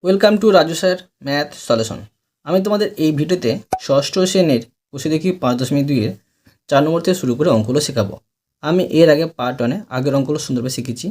Welcome to Raju sir math solution. আমি তোমাদের এই ভিডিওতে ষষ্ঠ শ্রেণীর বসে দেখি 5.2-এর 4 নম্বর থেকে শুরু করে অঙ্কগুলো শেখাবো। আমি এর আগে পার্ট 1-এ আগের অঙ্কগুলো সুন্দরভাবে শিখেছি।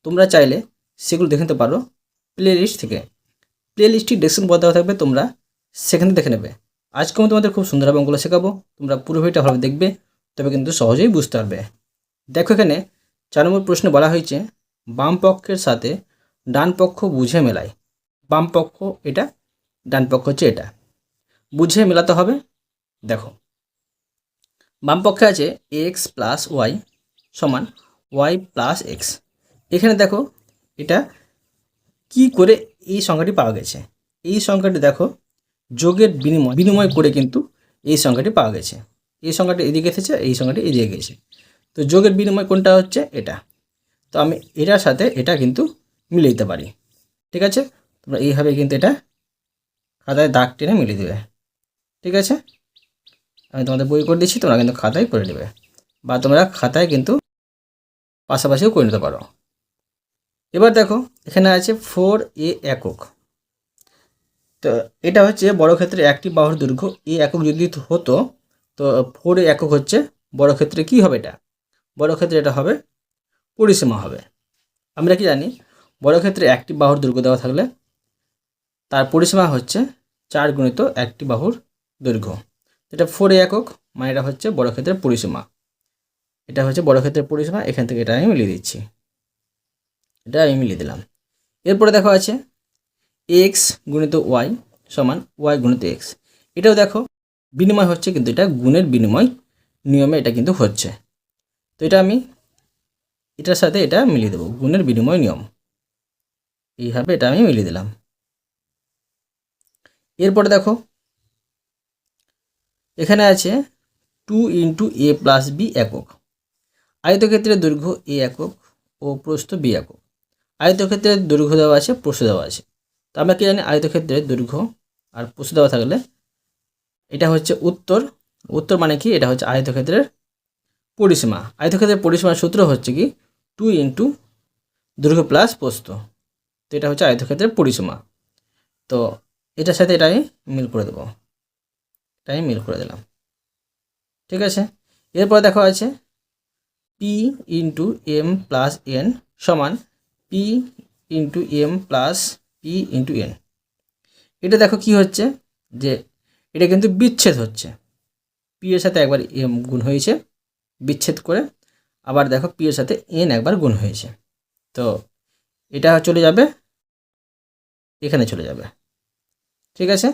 তোমরা চাইলে সেগুলো দেখে নিতে পারো প্লে লিস্ট থেকে। প্লে লিস্টটি ডেসক্রিপশন বলা দেওয়া থাকবে, তোমরা সেখানে দেখে নেবে। আজকে আমি তোমাদের খুব সুন্দরভাবে অঙ্কগুলো শেখাবো। তোমরা পুরো ভিডিওটা ভালো দেখবে, তবে কিন্তু সহজেই বুঝতে পারবে। দেখো, এখানে 4 নম্বর প্রশ্নে বলা হয়েছে বাম পক্ষের সাথে ডান পক্ষ বুঝে মেলায়। বাম পক্ষ এটা, ডান পক্ষ হচ্ছে এটা, বুঝে মেলাতে হবে। দেখো, বাম পক্ষে আছে এক্স প্লাস ওয়াই সমান ওয়াই প্লাস এক্স। এখানে দেখো এটা কি করে এই সংখ্যাটি পাওয়া গেছে। এই সংখ্যাটি দেখো যোগের বিনিময় করে কিন্তু এই সংখ্যাটি পাওয়া গেছে। এই সংখ্যাটি এদিকে এসেছে, এই সংখ্যাটি এদিকে গেছে। তো যোগের বিনিময় কোনটা হচ্ছে এটা। তো আমি এটার সাথে এটা কিন্তু মিলিয়ে দিতে পারি। ঠিক আছে, তোমরা এইভাবে কিন্তু এটা খাতায় দাগ টেনে মিলিয়ে দেবে। ঠিক আছে, আমি তোমাদের বই করে দিচ্ছি, তোমরা কিন্তু খাতায় করে নেবে, বা তোমরা খাতায় কিন্তু পাশাপাশিও করে নিতে পারো। এবার দেখো, এখানে আছে 4a একক। তো এটা হচ্ছে বর্গক্ষেত্রে একটি বাহুর দৈর্ঘ্য এ একক যদি হতো, তো 4a একক হচ্ছে বর্গক্ষেত্রে কি হবে, এটা বর্গক্ষেত্রে এটা হবে পরিসীমা হবে। আমরা কি জানি, বর্গক্ষেত্রে একটি বাহুর দৈর্ঘ্য দেওয়া থাকলে তার পরিসীমা হচ্ছে 4 গুণিত একটি বাহুর দৈর্ঘ্য। এটা 4a একক, মানে এটা হচ্ছে বর্গক্ষেত্রের পরিসীমা। এটা হচ্ছে বর্গক্ষেত্রের পরিসীমা। এখান থেকে এটা আমি মিলিয়ে দিচ্ছি, এটা আমি মিলিয়ে দিলাম। এরপরে দেখো আছে এক্স গুণিত ওয়াই সমান ওয়াই গুণিত এক্স। এটাও দেখো বিনিময় হচ্ছে, কিন্তু এটা গুণের বিনিময় নিয়মে এটা কিন্তু হচ্ছে। তো এটা আমি এটার সাথে এটা মিলিয়ে দেবো, গুণের বিনিময় নিয়ম, এইভাবে এটা আমি মিলিয়ে দিলাম। এরপরে দেখো এখানে আছে 2 ইন্টু এ প্লাস বি একক। আয়তক্ষেত্রের দৈর্ঘ্য এ একক ও প্রস্থ বি একক। আয়তক্ষেত্রের দৈর্ঘ্য দেওয়া আছে, প্রস্থ দেওয়া আছে। তো আমরা কি জানি, আয়তক্ষেত্রের দৈর্ঘ্য আর প্রস্থ দেওয়া থাকলে এটা হচ্ছে উত্তর। উত্তর মানে কি, এটা হচ্ছে আয়তক্ষেত্রের পরিসীমা। আয়তক্ষেত্রের পরিসীমার সূত্র হচ্ছে কি 2 ইন্টু দৈর্ঘ্য প্লাস প্রস্থ। তো এটা হচ্ছে আয়তক্ষেত্রের পরিসীমা। তো এটার সাথে এটা আমি মিল করে দেবো, এটা আমি মিল করে দিলাম। ঠিক আছে, এরপরে দেখো আছে P into M plus N সমান P into M plus P into N. এটা দেখো কি হচ্ছে, যে এটা কিন্তু বিচ্ছেদ হচ্ছে। পি এর সাথে একবার এম গুণ হয়েছে, বিচ্ছেদ করে আবার দেখো পি এর সাথে এন একবার গুণ হয়েছে। তো এটা চলে যাবে, এখানে চলে যাবে। ঠিক আছে,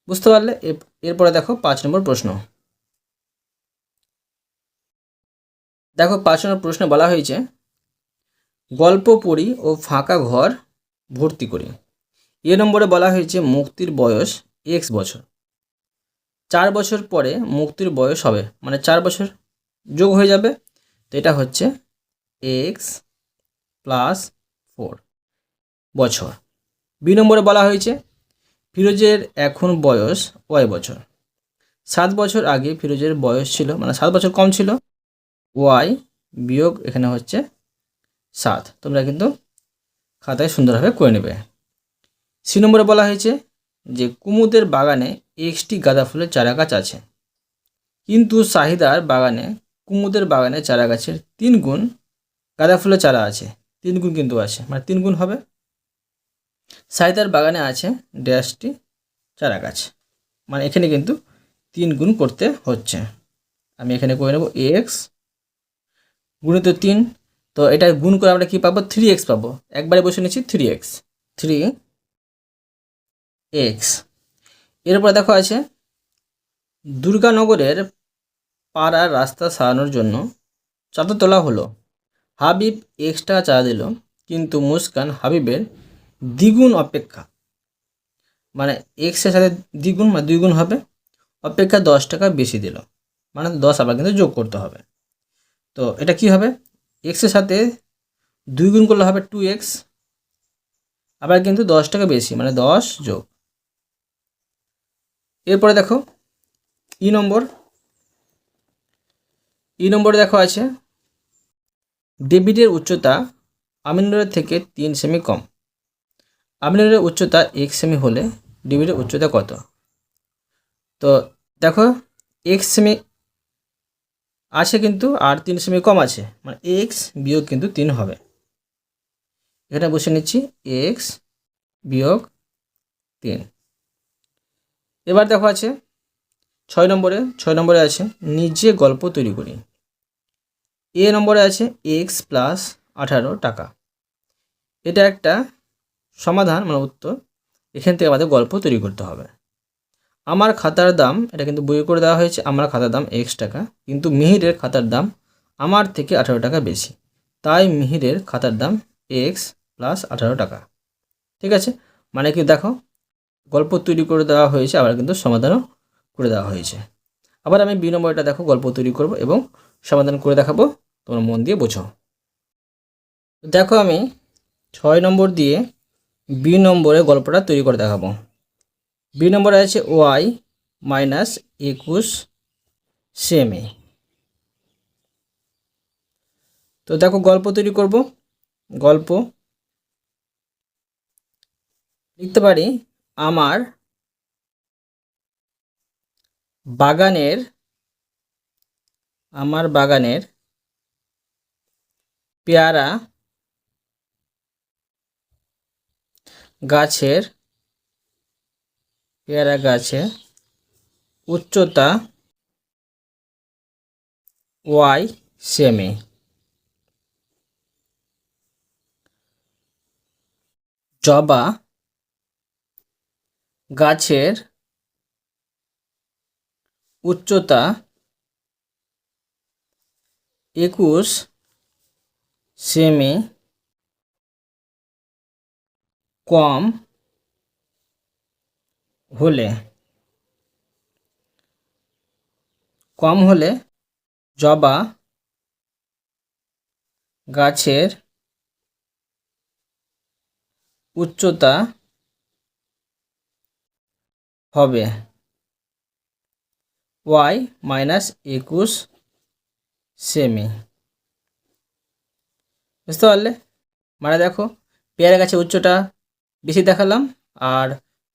বুঝতে পারলে? এরপরে দেখো 5 নম্বর প্রশ্ন। দেখো 5 নম্বর প্রশ্নে বলা হয়েছে গল্প পড়ি ও ফাঁকা ঘর ভর্তি করি। এ নম্বরে বলা হয়েছে মুক্তির বয়স এক্স বছর। 4 বছর পরে মুক্তির বয়স হবে, মানে 4 বছর যোগ হয়ে যাবে। তো এটা হচ্ছে এক্স প্লাস 4 বছর। বি নম্বরে বলা হয়েছে ফিরোজের এখন বয়স ওয়াই বছর। 7 বছর আগে ফিরোজের বয়স ছিল, মানে 7 বছর কম ছিল, ওয়াই বিয়োগ এখানে হচ্ছে 7। তোমরা কিন্তু খাতায় সুন্দরভাবে করে নেবে। সি নম্বরে বলা হয়েছে যে কুমুদের বাগানে এক্সটি গাঁদা ফুলের চারা গাছ আছে, কিন্তু সাহিদার বাগানে কুমুদের বাগানে চারা গাছের 3 গুণ গাঁদা ফুলের চারা আছে। 3 গুণ কিন্তু আছে, মানে 3 গুণ হবে। সাহিদার বাগানে আছে ড্যাশটি চারা গাছ, মানে এখানে কিন্তু 3 গুণ করতে হচ্ছে। আমি এখানে করে নেব এক্স গুণিত 3। তো এটা গুণ করে আমরা কি পাবো, 3x পাবো। একবারে বসে নিচ্ছি 3x, 3x। এরপর দেখো আছে দুর্গানগরের পাড়ার রাস্তা সারানোর জন্য চাঁদা তোলা হলো। হাবিব এক্সট্রা চাঁদা দিল, কিন্তু মুস্কান হাবিবের দ্বিগুণ অপেক্ষা, মানে এক্সের সাথে দ্বিগুণ মানে 2 গুণ হবে, অপেক্ষা 10 টাকা বেশি দিল, মানে 10 আবার কিন্তু যোগ করতে হবে। তো এটা কি হবে, এক্সের সাথে 2 গুণ করলে হবে 2x, আবার কিন্তু 10 টাকা বেশি, মানে 10 যোগ। এরপরে দেখো ই নম্বরে দেখো আছে ডেভিডের উচ্চতা আমিনুরের থেকে 3 সেমি কম। আমিনুরের উচ্চতা 1 সেমি হলে ডিবির উচ্চতা কত? তো দেখো x সেমি আছে কিন্তু আর 3 সেমি কম আছে, মানে x বিয়োগ কিন্তু 3 হবে। এখানে বসে নিচ্ছি x বিয়োগ 3। এবার দেখো আছে 6 নম্বরে আছে নিজে গল্প তৈরি করি। নম্বরে আছে x+18 টাকা। এটা একটা সমাধান, মানে উত্তর। এখান থেকে আমাদের গল্প তৈরি করতে হবে। আমার খাতার দাম, এটা কিন্তু বই করে দেওয়া হয়েছে, আমার খাতার দাম x টাকা, কিন্তু মিহিরের খাতার দাম আমার থেকে 18 টাকা বেশি, তাই মিহিরের খাতার দাম x+18 টাকা। ঠিক আছে, মানে কি দেখো গল্প তৈরি করে দেওয়া হয়েছে, আবার কিন্তু সমাধানও করে দেওয়া হয়েছে। আবার আমি বি নম্বরটা দেখো গল্প তৈরি করব এবং সমাধান করে দেখাবো, তোমরা মন দিয়ে বোঝো। দেখো আমি 6 নম্বর দিয়ে বি নম্বরে গল্পটা তৈরি করে দেখাবো। বি নম্বরে আছে y-21 সেমি। তো দেখো গল্প তৈরি করব। গল্প লিখতে পারি আমার বাগানের পেয়ারা গাছের উচ্চতা y সেমি। জবা গাছের উচ্চতা 21 সেমি কম হলে জবা গাছের উচ্চতা হবে y-21 সেমি। বুঝতে পারলে? মানে দেখো পেয়ারা গাছের উচ্চতা বেশি দেখালাম আর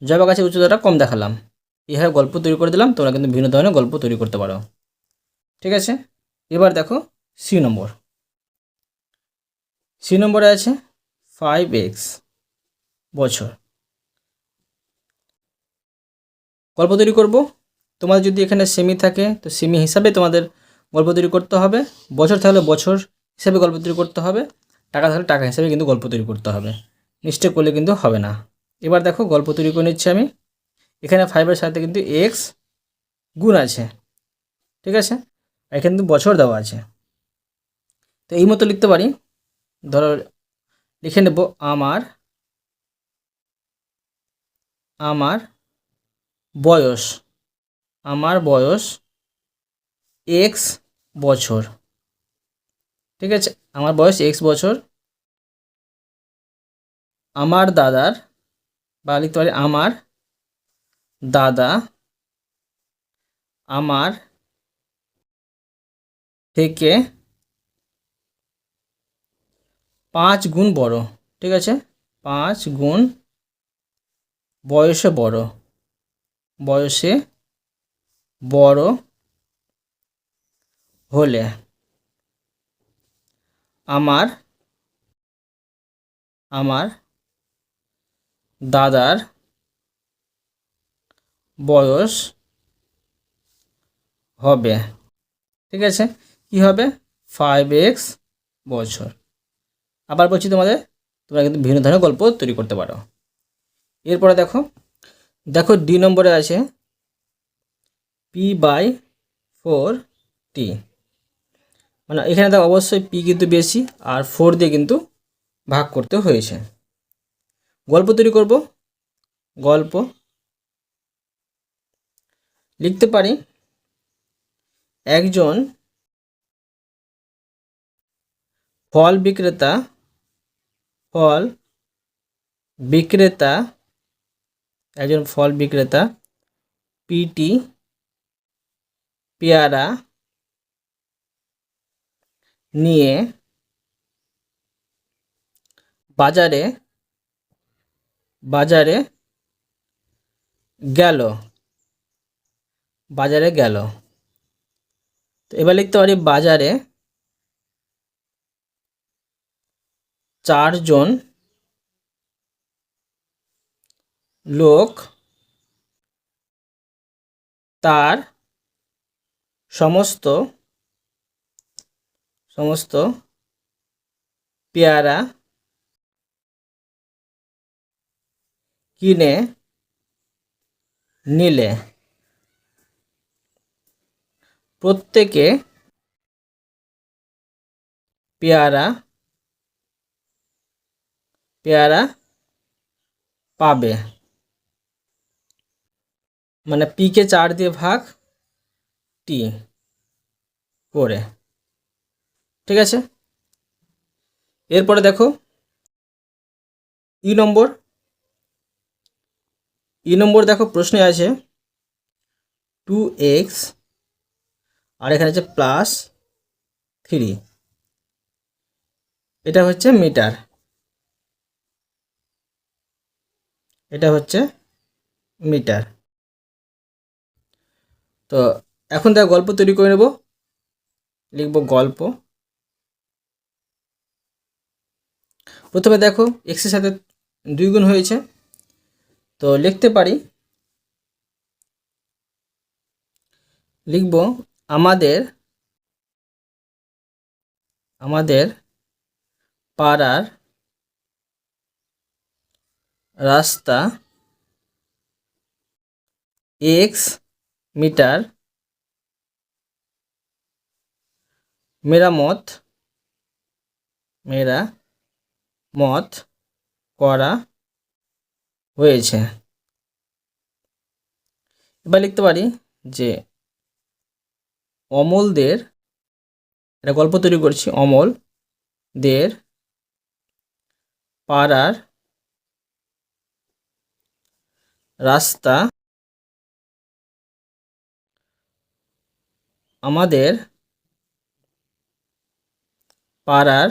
জবা গাছের উচ্চতাটা কম দেখালাম। এইভাবে গল্প তৈরি করে দিলাম, তোমরা কিন্তু ভিন্ন ধরনের গল্প তৈরি করতে পারো। ঠিক আছে, এবার দেখো সি নম্বরে আছে 5x বছর। গল্প তৈরি করব। তোমাদের যদি এখানে সেমি থাকে তো সেমি হিসাবে তোমাদের গল্প তৈরি করতে হবে, বছর থাকলে বছর হিসাবে গল্প তৈরি করতে হবে, টাকা থাকলে টাকা হিসাবে কিন্তু গল্প তৈরি করতে হবে। মিস্টেক করলে কিন্তু হবে না। এবার দেখো গল্প তৈরি করে নিচ্ছি আমি। এখানে 5-এর সাথে কিন্তু x গুণ আছে। ঠিক আছে, এখানে কিন্তু বছর দেওয়া আছে। তো এই মতো লিখতে পারি। ধরো লিখে নেব আমার বয়স x বছর। ঠিক আছে, আমার বয়স x বছর। আমার দাদার, বা লিখতে পারি আমার দাদা আমার থেকে 5 গুণ বড়। ঠিক আছে, 5 গুণ বয়সে বড় হলে আমার দাদার বয়স হবে। ঠিক আছে, কি হবে? 5x বছর। আবার বলছি তোমাদের, তোমরা কিন্তু বিভিন্ন ধরনের গল্প তৈরি করতে পারো। এরপরে দেখো ডি নম্বরে আছে p/4t। মানে এখানে দেখো অবশ্যই p কিন্তু বেশি আর 4 দিয়ে কিন্তু ভাগ করতে হয়েছে। গল্প তৈরি করব। গল্প লিখতে পারি একজন ফল বিক্রেতা পিটি পেয়ারা নিয়ে বাজারে বাজারে গেল, বাজারে গেল। তো এবার লিখতে পারি বাজারে 4 জন লোক তার সমস্ত পেয়ারা কিনে নিলে। প্রত্যেকে পেয়ারা পাবে, মানে পিকে 4 দিয়ে ভাগ টি করে। ঠিক আছে, এরপরে দেখো ই নম্বর। দেখো প্রশ্নে আছে 2x আর এখানে আছে +3, এটা হচ্ছে মিটার, এটা হচ্ছে মিটার। তো এখন দেখো গল্প তৈরি করে নেব। লিখব গল্প। প্রথমে দেখো x এর সাথে 2 গুণ হয়েছে, তো লিখতে পারি, লিখব আমাদের পাড়ার রাস্তা x মিটার মেরামত করা হয়েছে। এবার লিখতে পারি যে অমলদের, এটা গল্প তৈরি করছি, অমলদের পাড়ার রাস্তা আমাদের পাড়ার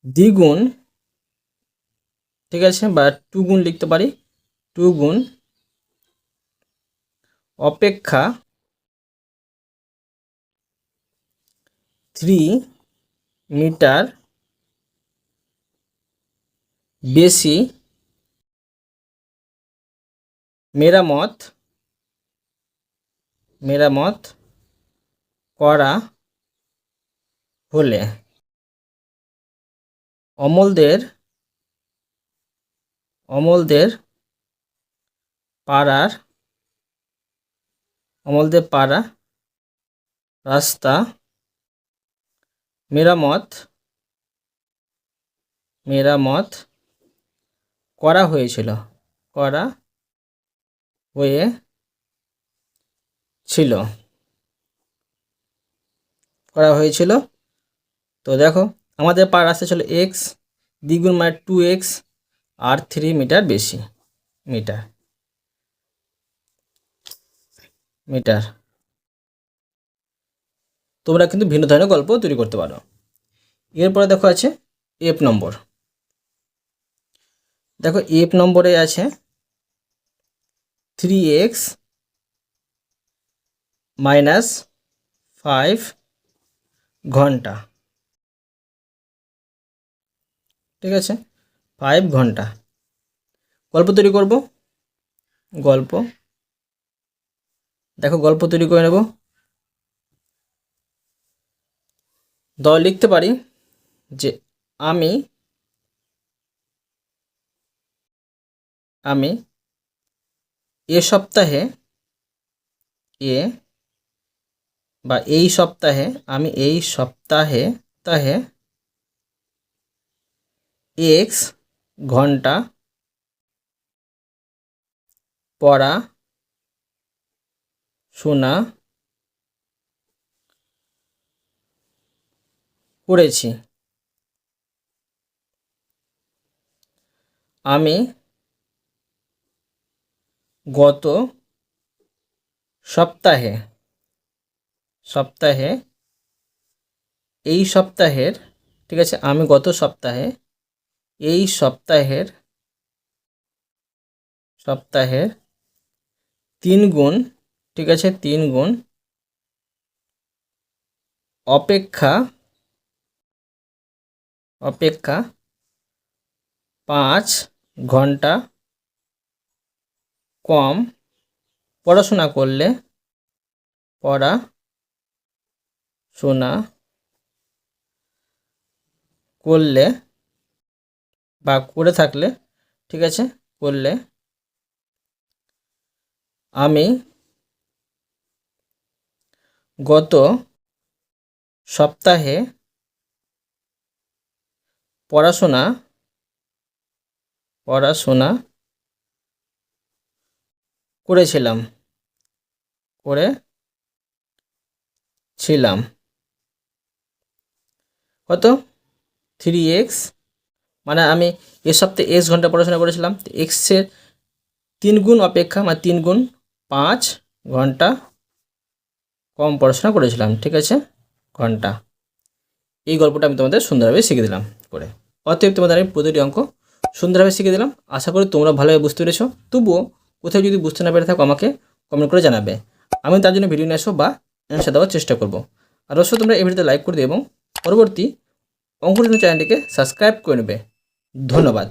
দ্বিগুণ, ঠিক আছে, বা 2 গুণ লিখতে পারি, 2 গুণ অপেক্ষা 3 মিটার বেশি মেরামত করা হলে অমলদের পাড়ার রাস্তা মেরামত করা হয়েছিল। তো দেখো আমাদের পাড়ার রাস্তা ছিল x, দ্বিগুণ মানে 2x আর 3 মিটার বেশি, মিটার। তোমরা কিন্তু ভিন্ন ধরনের গল্প তৈরি করতে পারো। এরপরে দেখো আছে এফ নম্বর। দেখো এফ নম্বরে আছে 3x - 5 ঘন্টা। ঠিক আছে, 5 ঘন্টা। গল্প তৈরি করব। দেখো গল্প তৈরি করে নেব। লিখতে পারি যে আমি এই সপ্তাহে x ঘন্টা পড়াশোনা করেছি। আমি গত সপ্তাহে এই সপ্তাহের, ঠিক আছে, আমি গত সপ্তাহে এই সপ্তাহের 3 গুণ, ঠিক আছে, 3 গুণ অপেক্ষা 5 ঘন্টা কম পড়াশোনা করলে বা করে থাকলে, ঠিক আছে, করলে আমি গত সপ্তাহে পড়াশোনা করেছিলাম কত 3x, মানে আমি এ সপ্তাহে x ঘন্টা পড়াশোনা করেছিলাম, এক্সের 3 গুণ অপেক্ষা, মানে 3 গুণ 5 ঘন্টা কম পড়াশোনা করেছিলাম, ঠিক আছে, ঘন্টা। এই গল্পটা আমি তোমাদের সুন্দরভাবে শিখে দিলাম করে। অতএব তোমাদের আমি প্রতিটি অঙ্ক সুন্দরভাবে শিখে দিলাম। আশা করি তোমরা ভালোভাবে বুঝতে পেরেছো। তবুও কোথাও যদি বুঝতে না পেরে থাকো আমাকে কমেন্ট করে জানাবে, আমি তার জন্য ভিডিও নিয়ে আসবো বা অ্যান্সার দেওয়ার চেষ্টা করব। আর অবশ্যই তোমরা এই ভিডিওতে লাইক করে দিও এবং পরবর্তী অঙ্কটির চ্যানেলটিকে সাবস্ক্রাইব করে নেবে। ধন্যবাদ।